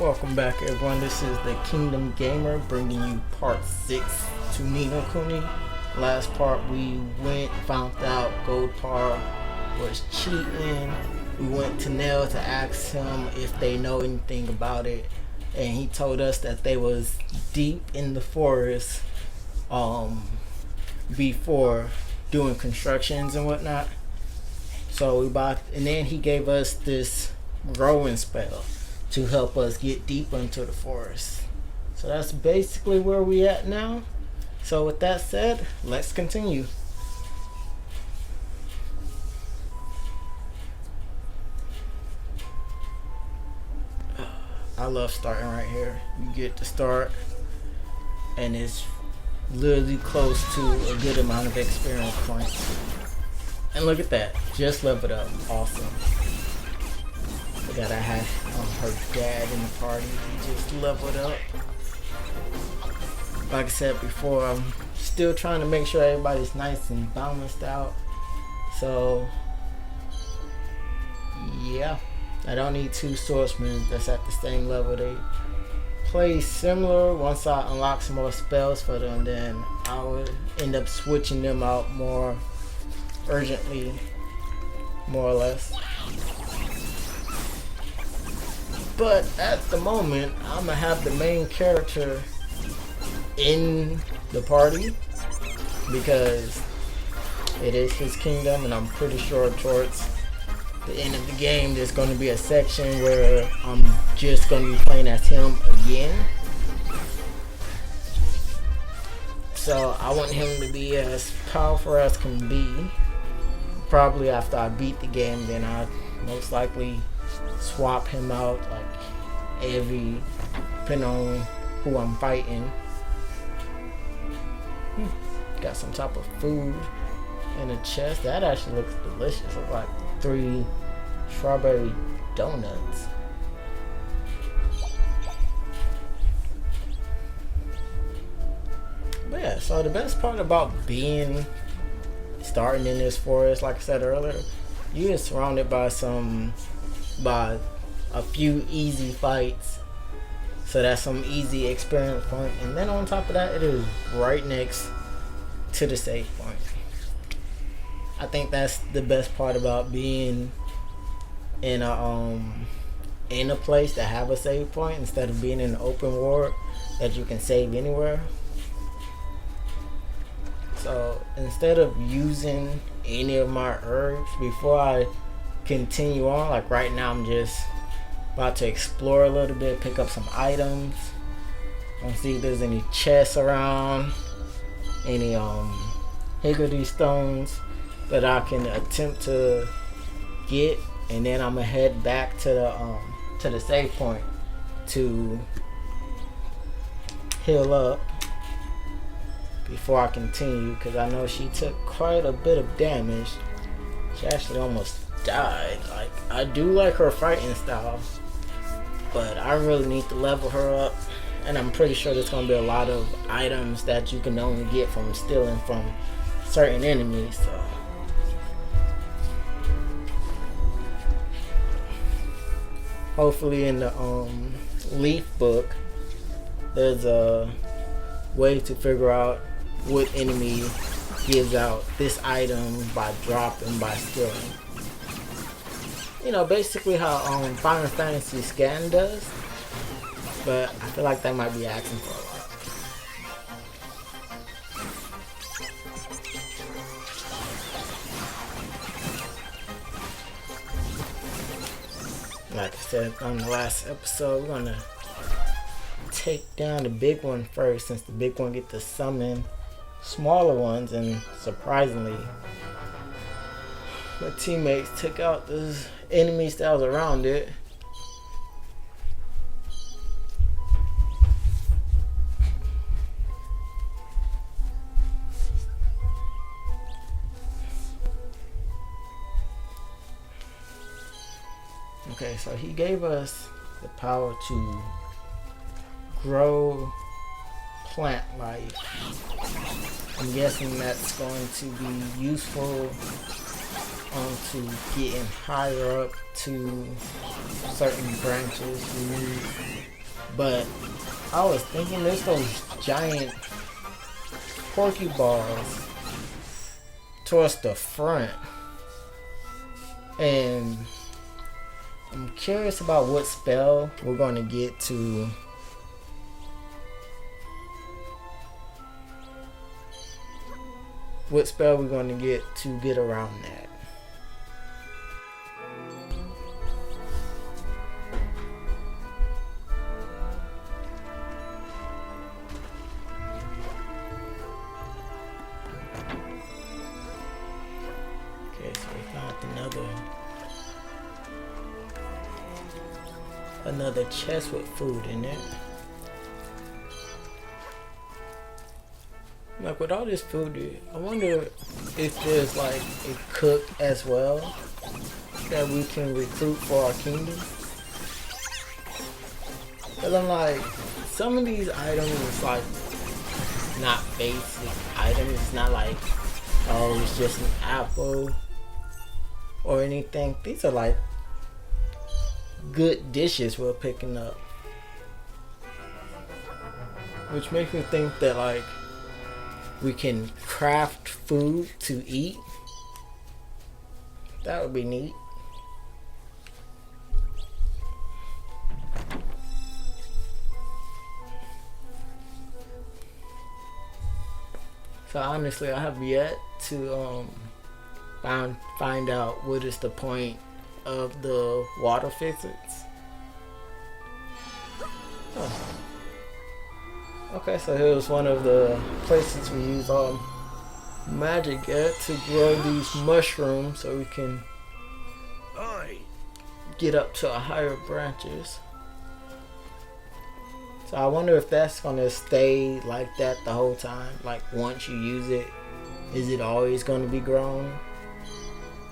Welcome back, everyone. This is the Kingdom Gamer bringing you part 6 to Ni No Kuni. Last part we found out Goldpar was cheating. We went to Nell to ask him if they know anything about it, and he told us that they was deep in the forest before doing constructions and whatnot. So and then he gave us this growing spell to help us get deeper into the forest. So that's basically where we at now. So with that said, let's continue. I love starting right here. You get to start and it's literally close to a good amount of experience points. And look at that, just leveled up. Awesome. Forgot I had her dad in the party. He just leveled up. Like I said before, I'm still trying to make sure everybody's nice and balanced out. So yeah, I don't need two swordsmen that's at the same level. They play similar. Once I unlock some more spells for them, then I would end up switching them out more urgently, more or less. But at the moment, I'm gonna have the main character in the party because it is his kingdom, and I'm pretty sure towards the end of the game there's going to be a section where I'm just going to be playing as him again. So I want him to be as powerful as can be. Probably after I beat the game, then I most likely swap him out like depending on who I'm fighting. Got some type of food in a chest. That actually looks delicious. Looks like 3 strawberry donuts. But yeah, so the best part about starting in this forest, like I said earlier, you are surrounded by a few easy fights. So that's some easy experience point. And then on top of that, it is right next to the save point. I think that's the best part about being in a place that have a save point instead of being in an open world that you can save anywhere. So instead of using any of my herbs before I continue on, like right now I'm just about to explore a little bit, pick up some items. I want to see if there's any chests around, any higgledy stones that I can attempt to get, and then I'm gonna head back to the save point to heal up before I continue, because I know she took quite a bit of damage. She actually almost died. Like, I do like her fighting style, but I really need to level her up, and I'm pretty sure there's gonna be a lot of items that you can only get from stealing from certain enemies. So hopefully in the leaf book there's a way to figure out what enemy gives out this item by stealing. You know, basically how Final Fantasy Scan does, but I feel like that might be asking for a lot. Like I said on the last episode, we're gonna take down the big one first, since the big one get to summon smaller ones, and surprisingly my teammates took out the enemies that was around it. Okay, so he gave us the power to grow plant life. I'm guessing that's going to be useful to getting higher up to certain branches. You need But I was thinking there's those giant porky balls towards the front, and I'm curious about what spell we're going to get to get around that. Okay, so we found another chest with food in it. Like with all this food, I wonder if there's like a cook as well that we can recruit for our kingdom. Cause I'm like, some of these items is like not basic items. It's not like, oh, it's just an apple or anything. These are like good dishes we're picking up, which makes me think that like we can craft food to eat. That would be neat. So honestly, I have yet to find out what is the point of the water physics. Oh. Okay, so here's one of the places we use magic at to grow these mushrooms so we can get up to higher branches. So I wonder if that's gonna stay like that the whole time. Like once you use it, is it always gonna be grown?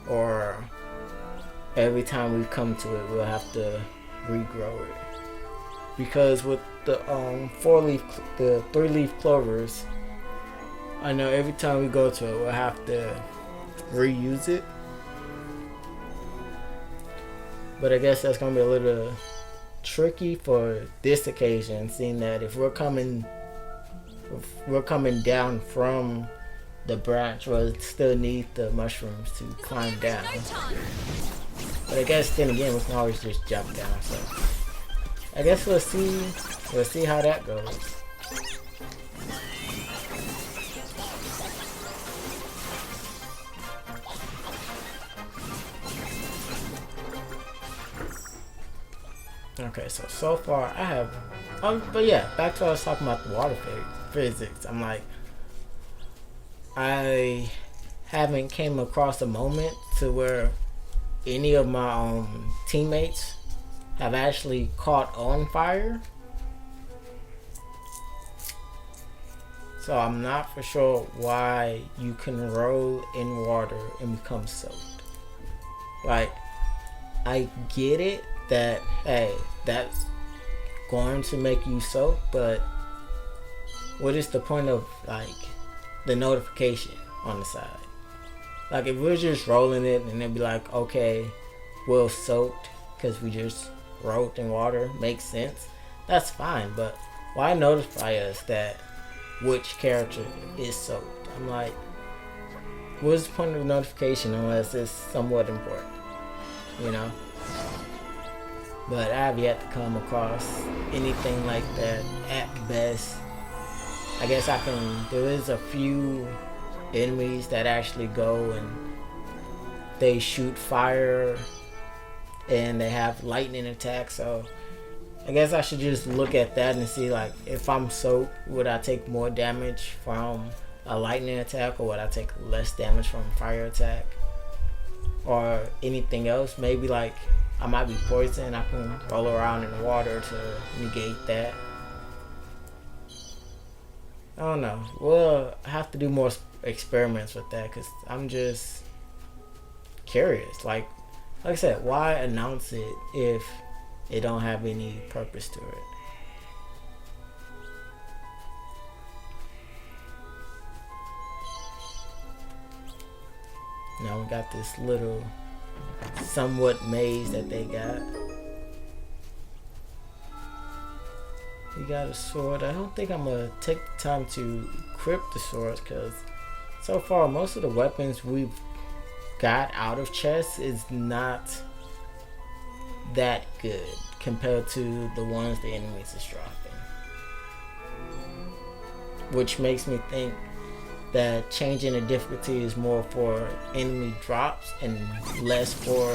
Or every time we come to it, we'll have to regrow it? Because with the 3-leaf clovers, I know every time we go to it, we'll have to reuse it. But I guess that's gonna be a little tricky for this occasion, seeing that if we're coming down from the branch, we'll still need the mushrooms to climb down. But I guess then again, we can always just jump down. So I guess we'll see how that goes. Okay, so far I have, but yeah, back to what I was talking about, the water physics. I'm like, I haven't came across a moment to where any of my teammates have actually caught on fire. So I'm not for sure why you can roll in water and become soaked. Like, I get it that, hey, that's going to make you soak, but what is the point of like the notification on the side? Like if we're just rolling it and it'd be like, okay, we're soaked because we just rolled in water, makes sense, that's fine, but why notify us that which character is soaked? I'm like, what's the point of the notification unless it's somewhat important, you know? But I have yet to come across anything like that at best. I guess there is a few enemies that actually go and they shoot fire and they have lightning attacks, so I guess I should just look at that and see, like, if I'm soaked, would I take more damage from a lightning attack or would I take less damage from a fire attack or anything else? Maybe like I might be poisoned, I can roll around in the water to negate that. I don't know. We'll have to do more experiments with that because I'm just curious. Like I said, why announce it if it don't have any purpose to it? Now we got this little somewhat maze that they got. We got a sword. I don't think I'm gonna take the time to equip the swords because so far most of the weapons we've got out of chests is not that good compared to the ones the enemies is dropping, which makes me think that changing the difficulty is more for enemy drops and less for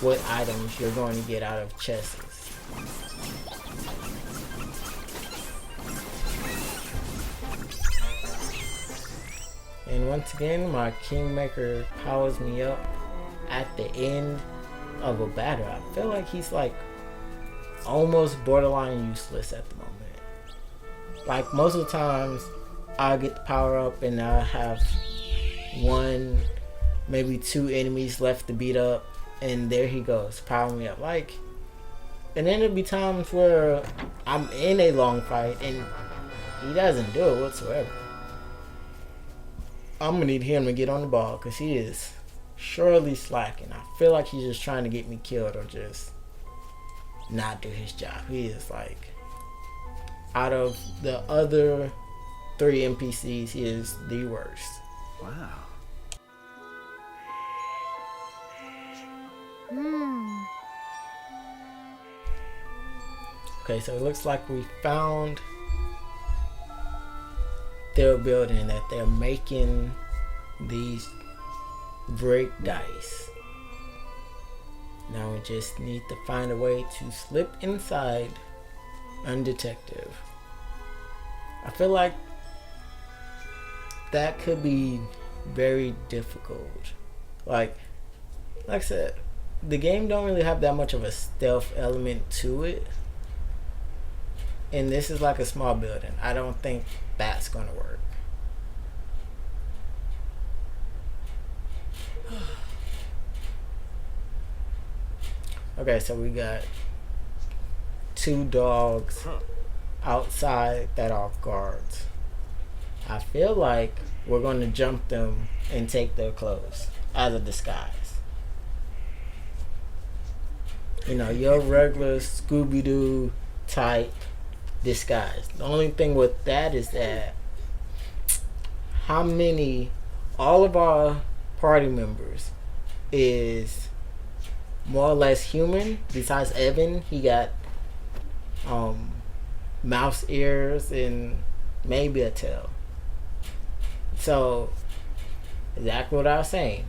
what items you're going to get out of chests. And once again, my Kingmaker powers me up at the end of a battle. I feel like he's like almost borderline useless at the moment. Like most of the times, I'll get the power up and I'll have one, maybe two enemies left to beat up, and there he goes, powering me up. Like, and then there'll be times where I'm in a long fight and he doesn't do it whatsoever. I'm gonna need him to get on the ball because he is surely slacking. I feel like he's just trying to get me killed or just not do his job. He is like, out of the other 3 NPCs, he is the worst. Wow. Okay, so it looks like we found their building that they're making these break dice. Now we just need to find a way to slip inside undetected. I feel like that could be very difficult. Like I said, the game don't really have that much of a stealth element to it. And this is like a small building. I don't think that's gonna work. Okay, so we got 2 dogs outside that are guards. I feel like we're gonna jump them and take their clothes as a disguise. You know, your regular Scooby-Doo type disguise. The only thing with that is that all of our party members is more or less human. Besides Evan, he got mouse ears and maybe a tail. So exactly what I was saying.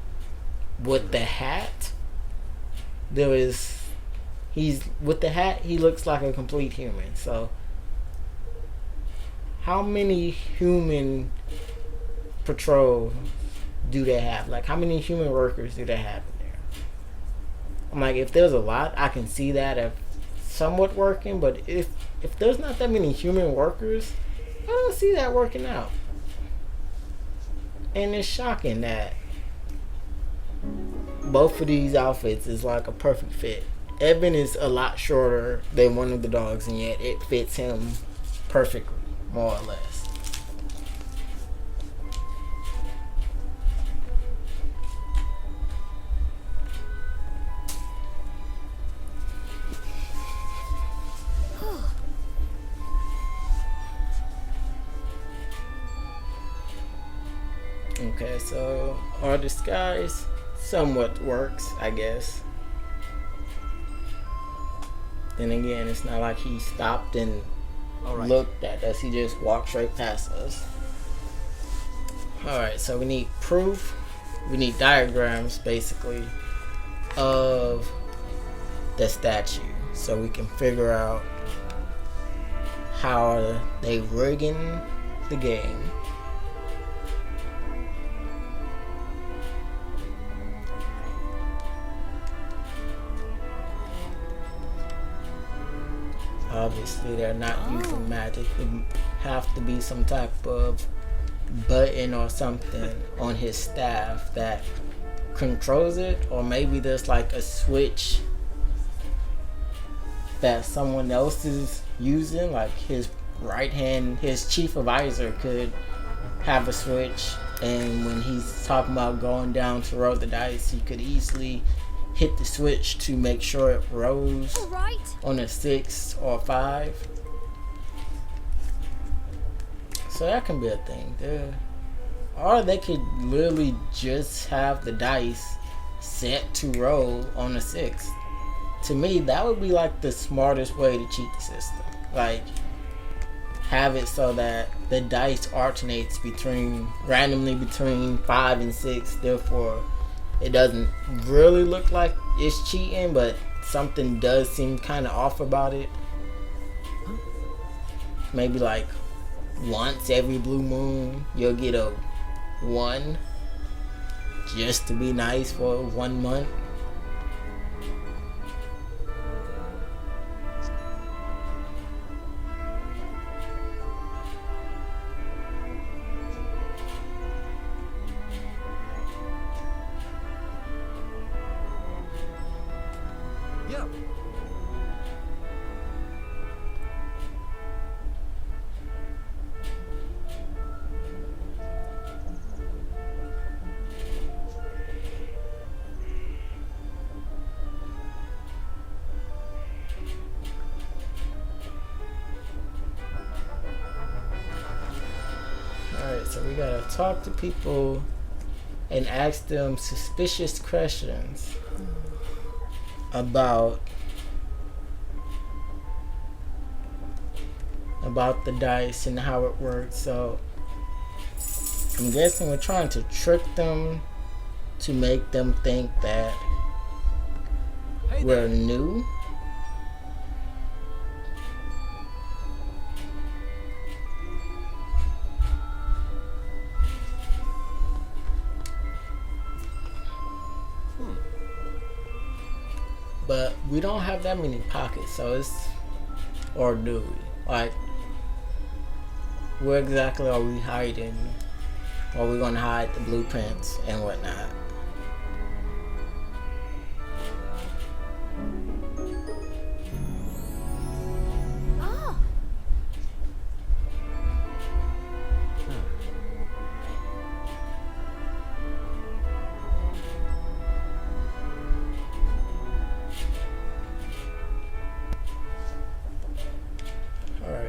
With the hat, with the hat he looks like a complete human. So how many human patrols do they have? Like, how many human workers do they have in there? I'm like, if there's a lot, I can see that if somewhat working, but if there's not that many human workers, I don't see that working out. And it's shocking that both of these outfits is like a perfect fit. Evan is a lot shorter than one of the dogs, and yet it fits him perfectly, more or less. Okay, so our disguise somewhat works, I guess. Then again, it's not like he stopped and looked at us. He just walked straight past us. Alright, so we need proof. We need diagrams, basically, of the statue. So we can figure out how they rigging the game. Obviously, they're not using magic. It have to be some type of button or something on his staff that controls it, or maybe there's like a switch that someone else is using, like his right hand, his chief advisor could have a switch, and when he's talking about going down to roll the dice, he could easily hit the switch to make sure it rolls on a 6 or 5. So that can be a thing. Or they could literally just have the dice set to roll on the 6th. To me, that would be like the smartest way to cheat the system. Like, have it so that the dice alternates randomly between 5 and 6. Therefore, it doesn't really look like it's cheating, but something does seem kind of off about it. Maybe like once every blue moon, you'll get a 1 just to be nice for 1 month. Yeah. Alright, so we gotta talk to people and ask them suspicious questions about the dice and how it works. So I'm guessing we're trying to trick them to make them think that we're new. But we don't have that many pockets, so or do we? Like, where exactly are we hiding? Are we gonna hide the blueprints and whatnot?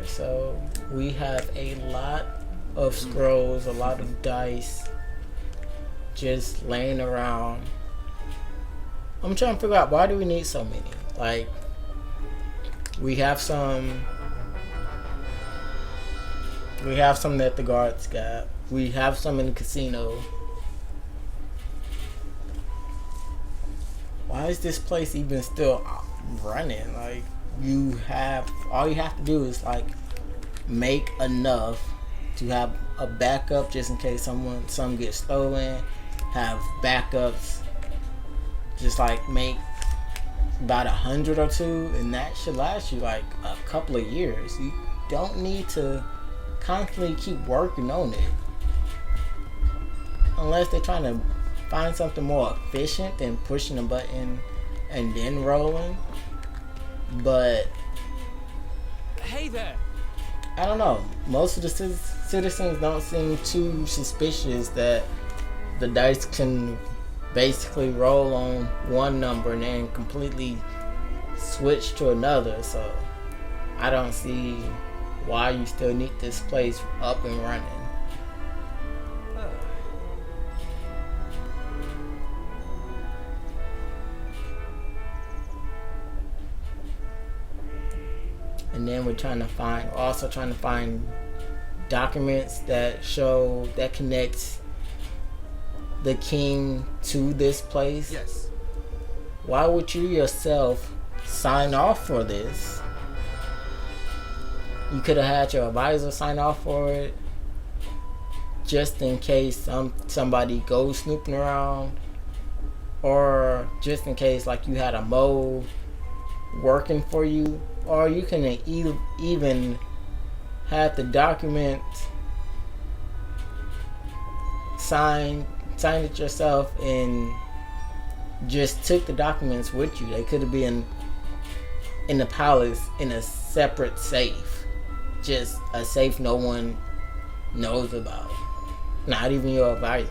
So we have a lot of scrolls, a lot of dice just laying around. I'm trying to figure out, why do we need so many? Like, we have some that the guards got. We have some in the casino. Why is this place even still running? Like, all you have to do is like make enough to have a backup just in case some gets stolen. Have backups, just like make about 100 or 2, and that should last you like a couple of years. You don't need to constantly keep working on it unless they're trying to find something more efficient than pushing a button and then rolling. But hey there, I don't know. Most of the citizens don't seem too suspicious that the dice can basically roll on one number and then completely switch to another. So I don't see why you still need this place up and running. And then we're also trying to find documents that connects the king to this place. Yes. Why would you yourself sign off for this? You could have had your advisor sign off for it, just in case somebody goes snooping around, or just in case like you had a mole working for you. Or you can even have the document signed it yourself and just took the documents with you. They could have been in the palace in a separate safe, just a safe no one knows about, not even your advisor.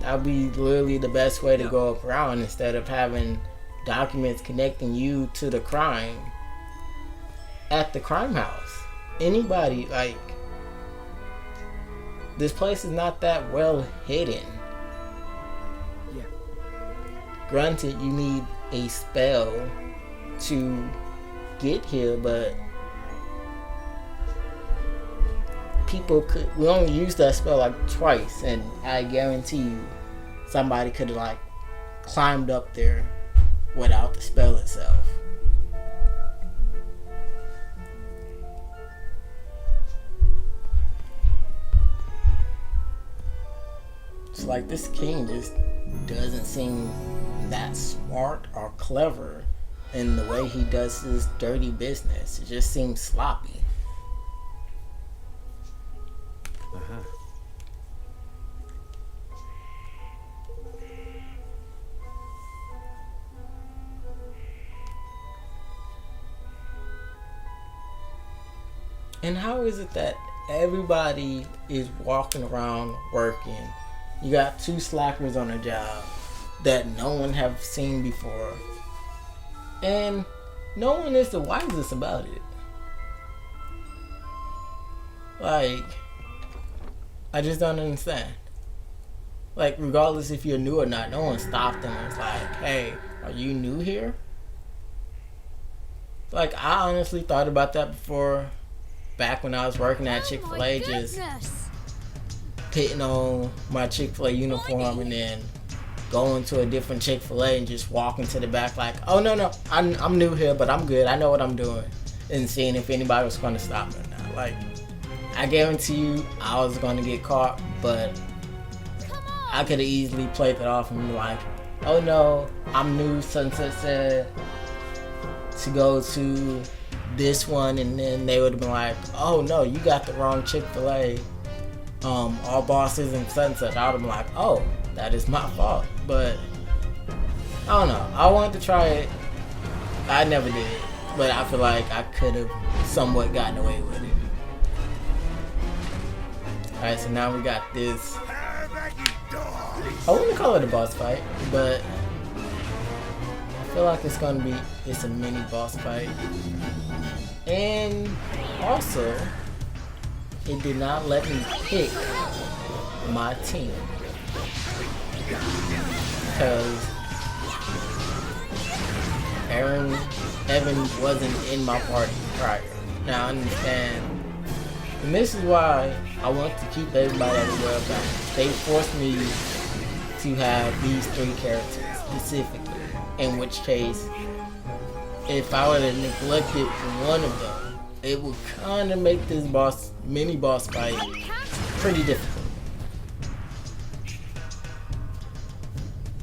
That would be literally the best way to go around, instead of having documents connecting you to the crime at the crime house. Anybody, like, this place is not that well hidden. Yeah. Granted, you need a spell to get here, but we only used that spell like twice, and I guarantee you somebody could have like climbed up there without the spell itself. It's like this king just doesn't seem that smart or clever in the way he does his dirty business. It just seems sloppy. Uh-huh. And how is it that everybody is walking around working? You got two slackers on a job that no one have seen before, and no one is the wisest about it. Like, I just don't understand. Like, regardless if you're new or not, no one stopped them and was like, hey, are you new here? Like, I honestly thought about that before, back when I was working at Chick-fil-A, just putting on my Chick-fil-A uniform and then going to a different Chick-fil-A and just walking to the back like, oh no, I'm new here, but I'm good, I know what I'm doing, and seeing if anybody was going to stop me or not. Like, I guarantee you I was going to get caught, but I could have easily played it off and be like, oh no, I'm new, Sunset said to go to this one, and then they would have been like, oh no, you got the wrong Chick-fil-A, all bosses and Sunset. I would have been like, oh, that is my fault. But I don't know, I wanted to try it. I never did it, but I feel like I could have somewhat gotten away with it. Alright, so now we got this, I wouldn't call it a boss fight, but I feel like it's a mini boss fight. And also, it did not let me pick my team, because Evan wasn't in my party prior. Now I understand, and this is why I want to keep everybody at a well balance. They forced me to have these three characters specifically, in which case, if I would have neglected one of them, it would kind of make this mini boss fight pretty difficult.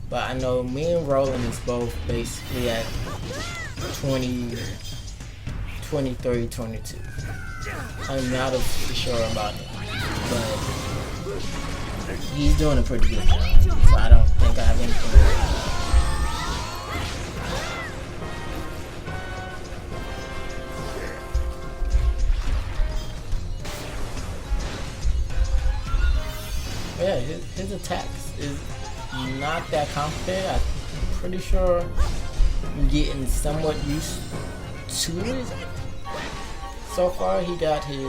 But I know me and Roland is both basically at 20, 23, 22. I'm not sure about it, but he's doing a pretty good job, so I don't think I have anything to worry about. Yeah, his attacks is not that complicated. I'm pretty sure I'm getting somewhat used to it. So far, he got his.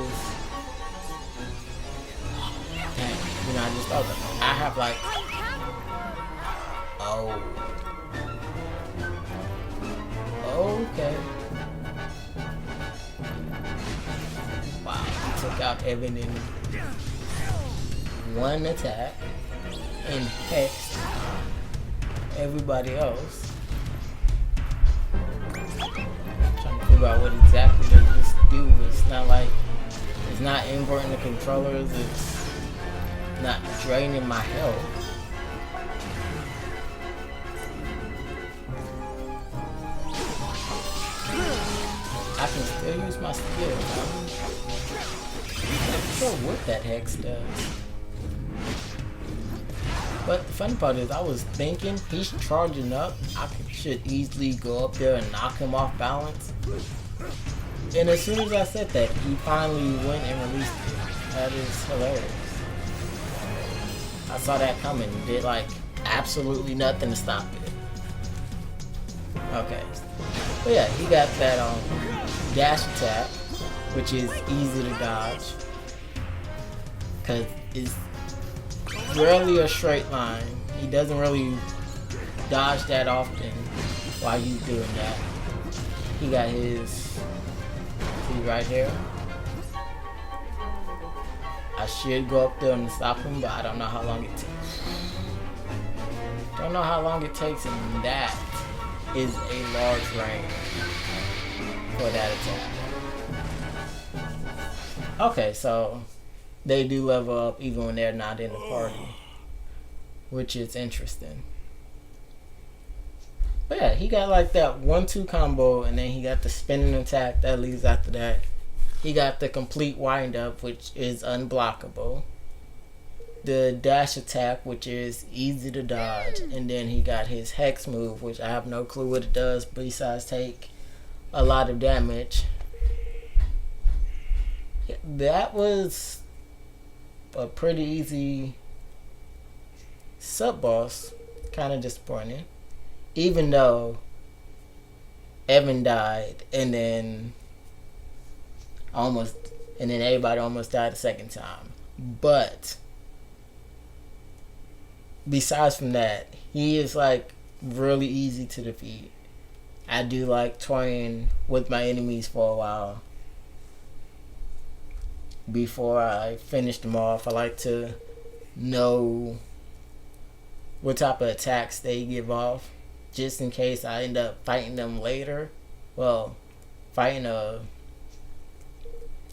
Dang, you know, I just thought that I have like. Oh. Okay. Wow, he took out Evan in one attack and hexed everybody else. Trying to figure out what exactly does this do. It's not like, it's not inverting the controllers, it's not draining my health. I can still use my skill. I'm not sure what that hex does. But the funny part is, I was thinking he's charging up. I should easily go up there and knock him off balance. And as soon as I said that, he finally went and released it. That is hilarious. I saw that coming. Did like absolutely nothing to stop it. Okay. But yeah, he got that dash attack, which is easy to dodge. because it's rarely a straight line. He doesn't really dodge that often while he's doing that. He got his, see right here. I should go up there and stop him, but I don't know how long it takes. Don't know how long it takes, and that is a large range for that attack. Okay, so they do level up even when they're not in the party, which is interesting. But yeah, he got like that 1-2 combo, and then he got the spinning attack that leads after that. He got the complete wind up, which is unblockable. The dash attack, which is easy to dodge, and then he got his hex move, which I have no clue what it does besides take a lot of damage. That was a pretty easy sub boss. Kind of disappointing. Even though Evan died, and then everybody almost died a second time. But besides from that, he is like really easy to defeat. I do like toying with my enemies for a while before I finish them off. I like to know what type of attacks they give off, just in case I end up fighting them later. Well, fighting a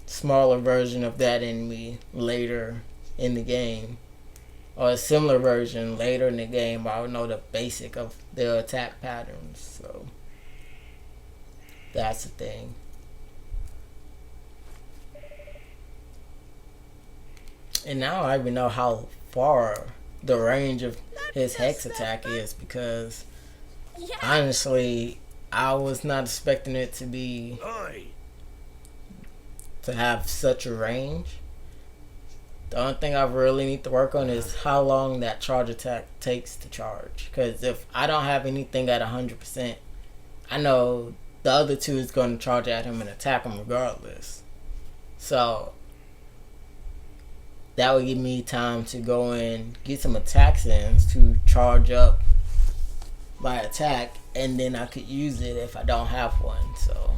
smaller version of that enemy later in the game, or a similar version later in the game. I would know the basic of their attack patterns, so that's the thing. And now I even know how far the range of his hex attack is, because honestly, I was not expecting it to have such a range. The only thing I really need to work on is how long that charge attack takes to charge. Because if I don't have anything at 100%, I know the other two is going to charge at him and attack him regardless. So that would give me time to go and get some attacks in to charge up my attack, and then I could use it if I don't have one. So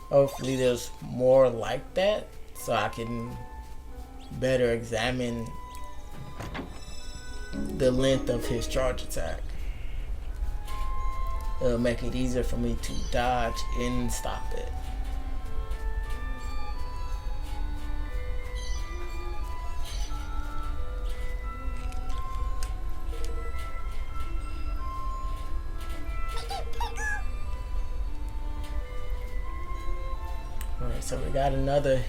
hopefully there's more like that, so I can better examine the length of his charge attack. It'll make it easier for me to dodge and stop it. Alright, so we got another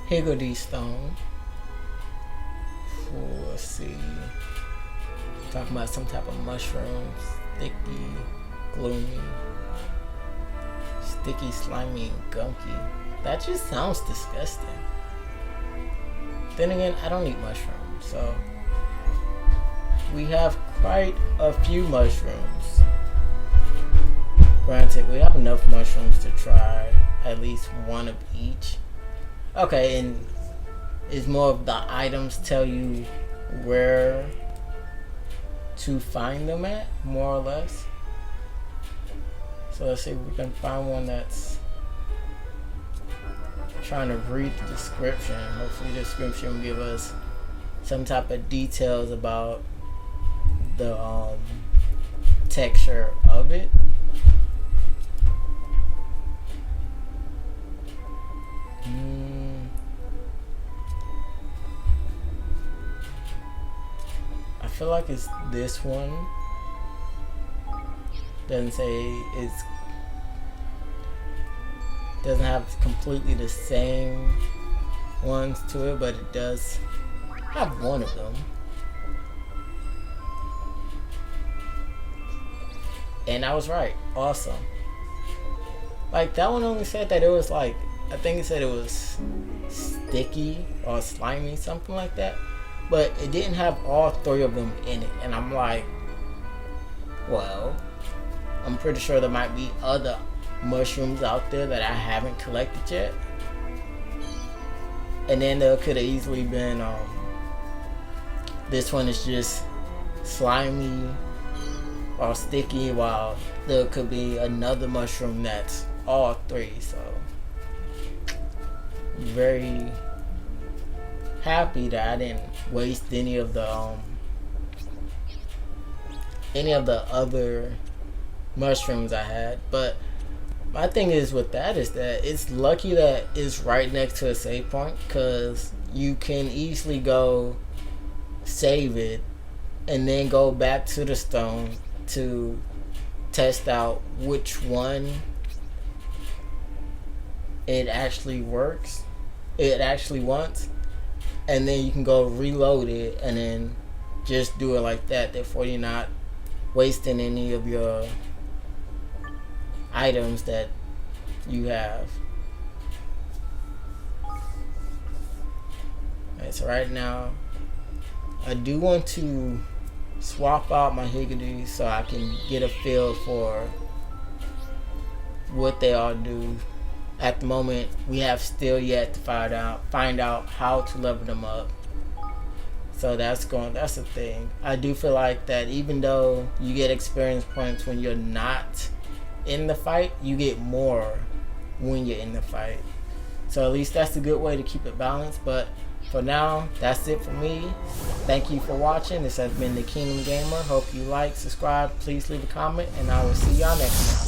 Higgledy stone. Let's see. Talking about some type of mushrooms. Sticky, gloomy, sticky, slimy, and gunky. That just sounds disgusting. Then again, I don't eat mushrooms, so we have quite a few mushrooms. Granted, we have enough mushrooms to try at least one of each. Okay, and it's more of the items tell you where to find them at, more or less. So let's see if we can find one that's trying to read the description. Hopefully the description will give us some type of details about the texture of it. I feel like it's this one. Doesn't say it's, doesn't have completely the same ones to it, but it does have one of them. And I was right. Awesome. Like, that one only said that it was like, I think it said it was sticky or slimy, something like that. But it didn't have all three of them in it. And I'm like, well, I'm pretty sure there might be other mushrooms out there that I haven't collected yet. And then there could have easily been this one is just slimy or sticky, while there could be another mushroom that's all three. So I'm very happy that I didn't waste any of the other mushrooms I had. But my thing is with that is that it's lucky that it's right next to a save point, because you can easily go save it and then go back to the stone to test out which one it actually wants, and then you can go reload it and then just do it like that. Therefore you're not wasting any of your items that you have. Alright, so right now I do want to swap out my higgidy so I can get a feel for what they all do. At the moment, we have still yet to find out how to level them up. So that's the thing. I do feel like that even though you get experience points when you're not in the fight, you get more when you're in the fight. So at least that's a good way to keep it balanced. But for now, that's it for me. Thank you for watching. This has been the Kingdom Gamer. Hope you like, subscribe, please leave a comment, and I will see y'all next time.